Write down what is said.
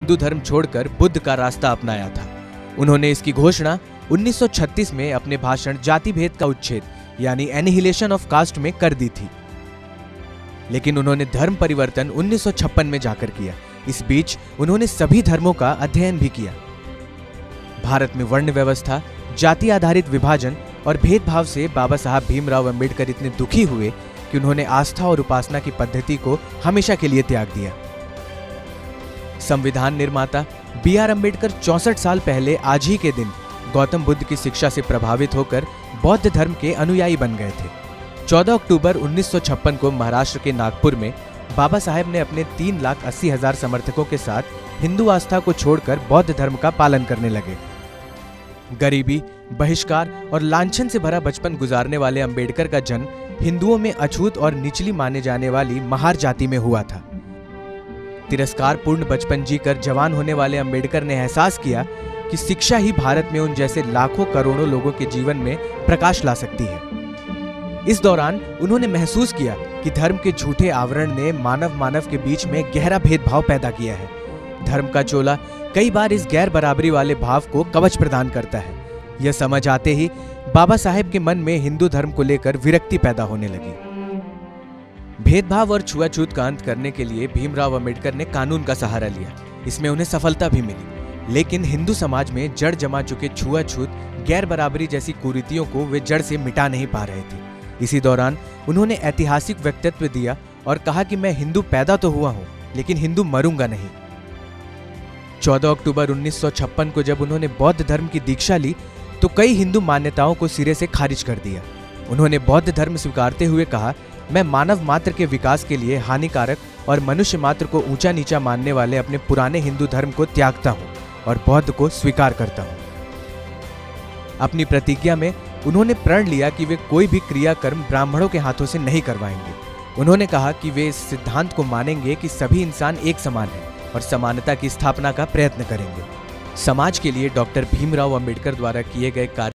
हिंदू धर्म छोड़कर बुद्ध का रास्ता अपनाया था। उन्होंने इसकी घोषणा 1936 में अपने भाषण जाति भेद का उच्छेद यानी एनिहिलेशन ऑफ कास्ट में कर दी थी, लेकिन उन्होंने धर्म परिवर्तन 1956 में जाकर किया। इस बीच उन्होंने सभी धर्मों का अध्ययन भी किया। भारत में वर्ण व्यवस्था, जाति आधारित विभाजन और भेदभाव से बाबा साहब भीमराव अंबेडकर इतने दुखी हुए कि उन्होंने आस्था और उपासना की पद्धति को हमेशा के लिए त्याग दिया। संविधान निर्माता B.R. अम्बेडकर 64 साल पहले आज ही के दिन गौतम बुद्ध की शिक्षा से प्रभावित होकर बौद्ध धर्म के अनुयायी बन गए थे। 14 अक्टूबर 1956 को महाराष्ट्र के नागपुर में बाबा साहेब ने अपने 3,80,000 समर्थकों के साथ हिंदू आस्था को छोड़कर बौद्ध धर्म का पालन करने लगे। गरीबी, बहिष्कार और लांछन से भरा बचपन गुजारने वाले अंबेडकर का जन्म हिंदुओं में अछूत और निचली माने जाने वाली महार जाति में हुआ था। तिरस्कारपूर्ण बचपन जीकर जवान होने वाले अंबेडकर ने एहसास किया कि शिक्षा ही भारत में उन जैसे लाखों करोड़ों लोगों के जीवन में प्रकाश ला सकती है। इस दौरान उन्होंने महसूस किया कि धर्म के झूठे आवरण ने मानव के बीच में गहरा भेदभाव पैदा किया है। धर्म का चोला कई बार इस गैर बराबरी वाले भाव को कवच प्रदान करता है। यह समझ आते ही बाबा साहेब के मन में हिंदू धर्म को लेकर विरक्ति पैदा होने लगी। भेदभाव और छुआछूत का अंत करने के लिए भीमराव अंबेडकर ने कानून का सहारा लिया। इसमें उन्हें सफलता भी मिली, लेकिन हिंदू समाज में जड़ जमा चुके छुआछूत, गैर बराबरी जैसी कुरीतियों को वे जड़ से मिटा नहीं पा रहे थे। इसी दौरान उन्होंने ऐतिहासिक वक्तव्य दिया और कहा कि मैं हिंदू पैदा तो हुआ हूं, लेकिन हिंदू मरूंगा नहीं। 14 अक्टूबर 1956 को जब उन्होंने बौद्ध धर्म की दीक्षा ली तो कई हिंदू मान्यताओं को सिरे से खारिज कर दिया। उन्होंने बौद्ध धर्म स्वीकारते हुए कहा, मैं मानव मात्र के विकास के लिए हानिकारक और मनुष्य मात्र को ऊंचा नीचा मानने वाले अपने पुराने हिंदू धर्म को त्यागता हूं और बौद्ध को स्वीकार करता हूं। अपनी प्रतिज्ञा में उन्होंने प्रण लिया कि वे कोई भी क्रियाकर्म ब्राह्मणों के हाथों से नहीं करवाएंगे। उन्होंने कहा कि वे इस सिद्धांत को मानेंगे कि सभी इंसान एक समान हैं और समानता की स्थापना का प्रयत्न करेंगे। समाज के लिए डॉक्टर भीमराव अंबेडकर द्वारा किए गए कार्य